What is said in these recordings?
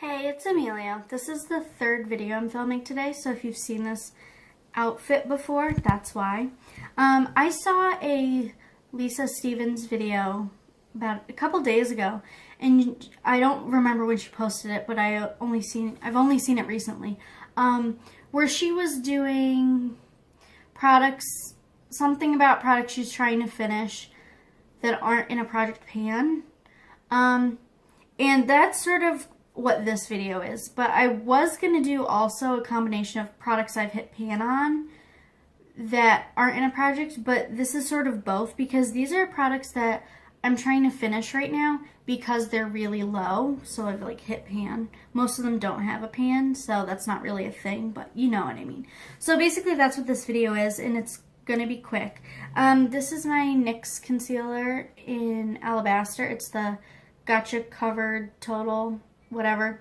Hey, it's Amelia. This is the third video I'm filming today, so if you've seen this outfit before, that's why. I saw a Lisa Stevens video about a couple days ago, and I don't remember when she posted it, but I've only seen it recently, where she was doing products, something about products she's trying to finish that aren't in a project pan, and that's sort of what this video is. But I was going to do also a combination of products I've hit pan on that aren't in a project, but this is sort of both because these are products that I'm trying to finish right now because they're really low, so I've like hit pan. Most of them don't have a pan, so that's not really a thing, but you know what I mean. So basically that's what this video is, and it's gonna be quick. This is my NYX concealer in Alabaster. It's the Gotcha Covered Total whatever.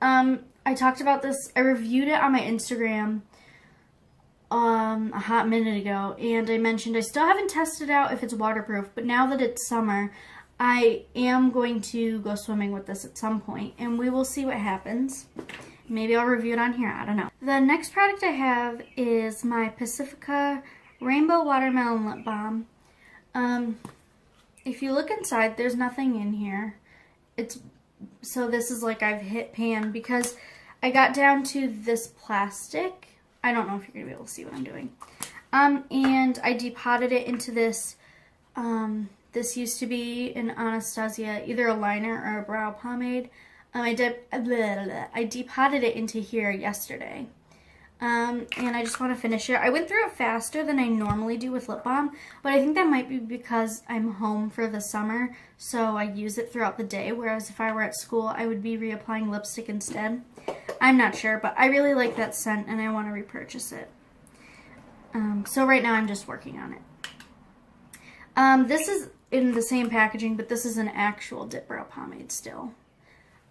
I talked about this, I reviewed it on my Instagram a hot minute ago, and I mentioned I still haven't tested out if it's waterproof, but now that it's summer, I am going to go swimming with this at some point, and we will see what happens. Maybe I'll review it on here, I don't know. The next product I have is my Pacifica Rainbow Watermelon Lip Balm. If you look inside, there's nothing in here. So this is like I've hit pan because I got down to this plastic. I don't know if you're going to be able to see what I'm doing. And I depotted it into this. This used to be an Anastasia, either a liner or a brow pomade. I depotted it into here yesterday. And I just want to finish it. I went through it faster than I normally do with lip balm, but I think that might be because I'm home for the summer, so I use it throughout the day, whereas if I were at school, I would be reapplying lipstick instead. I'm not sure, but I really like that scent, and I want to repurchase it. So right now I'm just working on it. This is in the same packaging, but this is an actual dip brow pomade still.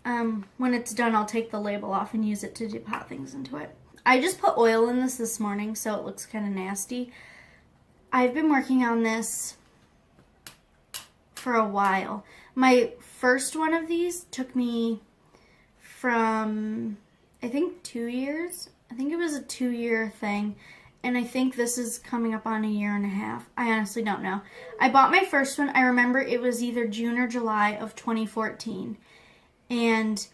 When it's done, I'll take the label off and use it to depot things into it. I just put oil in this morning, so it looks kind of nasty. I've been working on this for a while. My first one of these took me from, I think, 2 years. I think it was a 2-year thing, and I think this is coming up on a 1.5 years. I honestly don't know. I bought my first one. I remember it was either June or July of 2014, and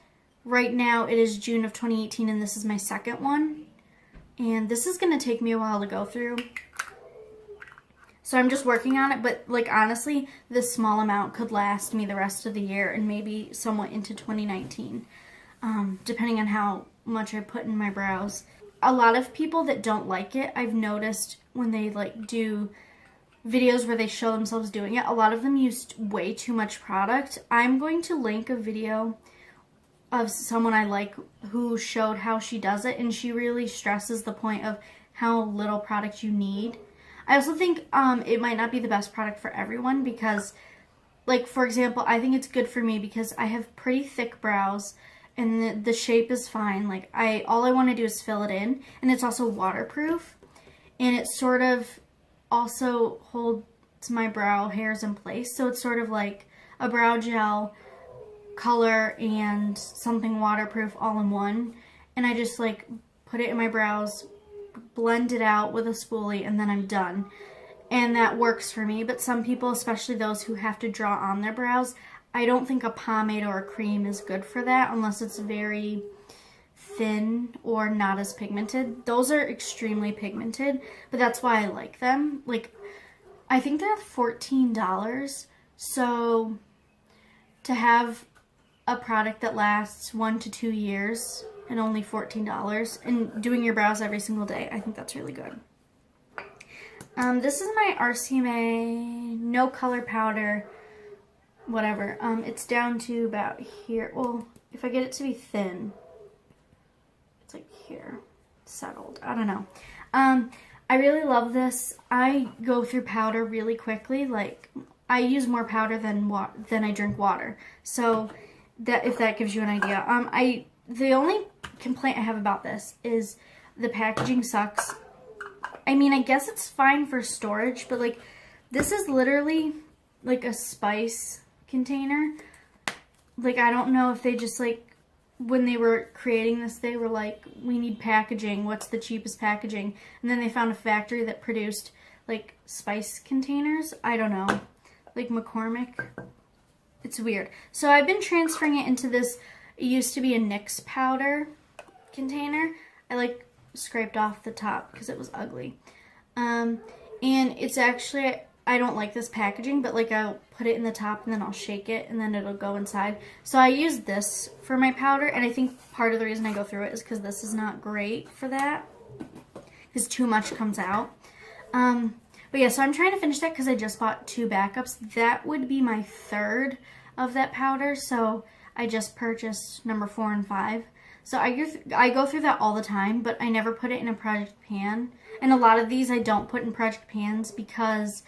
right now it is June of 2018, and this is my second one. And this is going to take me a while to go through. So I'm just working on it, but like honestly, this small amount could last me the rest of the year and maybe somewhat into 2019, depending on how much I put in my brows. A lot of people that don't like it, I've noticed when they like do videos where they show themselves doing it, a lot of them use way too much product. I'm going to link a video of someone I like who showed how she does it, and she really stresses the point of how little product you need. I also think it might not be the best product for everyone because, like, for example, I think it's good for me because I have pretty thick brows and the shape is fine. Like, all I want to do is fill it in, and it's also waterproof, and it sort of also holds my brow hairs in place, so it's sort of like a brow gel, color, and something waterproof all in one. And I just like put it in my brows, blend it out with a spoolie, and then I'm done. And that works for me. But some people, especially those who have to draw on their brows, I don't think a pomade or a cream is good for that unless it's very thin or not as pigmented. Those are extremely pigmented, but that's why I like them. Like, I think they're $14, so to have a product that lasts 1 to 2 years and only $14 and doing your brows every single day, I think that's really good. This is my RCMA no color powder, whatever. It's down to about here. Well, if I get it to be thin, it's like here, settled. I don't know. I really love this. I go through powder really quickly. Like, I use more powder than I drink water. So that, if that gives you an idea. The only complaint I have about this is the packaging sucks. I mean, I guess it's fine for storage, but like, this is literally like a spice container. Like, I don't know if they just like when they were creating this, they were like, we need packaging. What's the cheapest packaging? And then they found a factory that produced like spice containers. I don't know, like McCormick. It's weird. So I've been transferring it into this. It used to be a NYX powder container. I like scraped off the top because it was ugly. And it's actually, I don't like this packaging, but like I'll put it in the top and then I'll shake it and then it'll go inside. So I use this for my powder, and I think part of the reason I go through it is because this is not great for that, because too much comes out. But yeah, so I'm trying to finish that because I just bought 2 backups. That would be my 3rd of that powder, so I just purchased number 4 and 5. So I go through that all the time, but I never put it in a project pan. And a lot of these I don't put in project pans because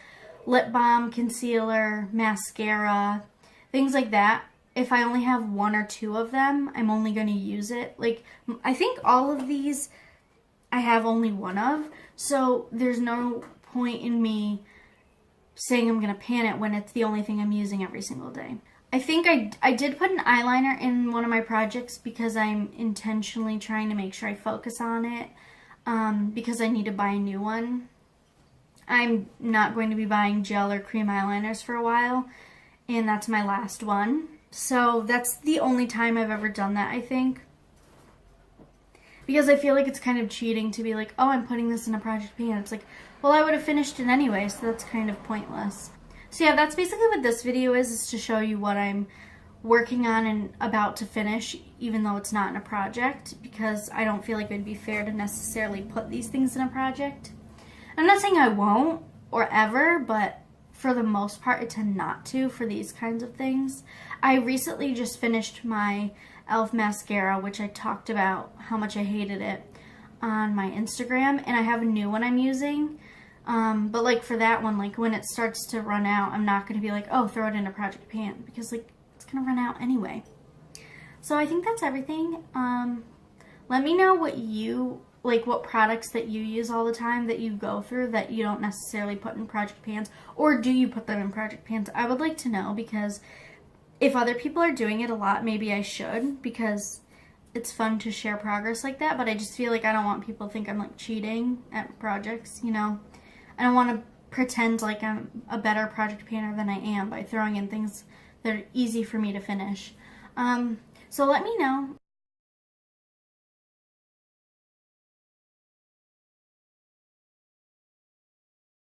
lip balm, concealer, mascara, things like that, if I only have 1 or 2 of them, I'm only going to use it. Like, I think all of these I have only 1 of, so there's no point in me saying I'm going to pan it when it's the only thing I'm using every single day. I think I did put an eyeliner in one of my projects because I'm intentionally trying to make sure I focus on it, because I need to buy a new one. I'm not going to be buying gel or cream eyeliners for a while, and that's my last one. So that's the only time I've ever done that, I think. Because I feel like it's kind of cheating to be like, oh, I'm putting this in a project pan. It's like, well, I would have finished it anyway, so that's kind of pointless. So yeah, that's basically what this video is to show you what I'm working on and about to finish, even though it's not in a project, because I don't feel like it would be fair to necessarily put these things in a project. I'm not saying I won't or ever, but for the most part, I tend not to for these kinds of things. I recently just finished my e.l.f. mascara, which I talked about how much I hated it on my Instagram, and I have a new one I'm using. But like for that one, like when it starts to run out, I'm not going to be like, oh, throw it in a project pan, because like it's going to run out anyway. So I think that's everything. Let me know what you, like what products that you use all the time that you go through that you don't necessarily put in project pans, or do you put them in project pans? I would like to know, because if other people are doing it a lot, maybe I should, because it's fun to share progress like that, but I just feel like I don't want people to think I'm like cheating at projects, you know? I don't want to pretend like I'm a better project panner than I am by throwing in things that are easy for me to finish. So let me know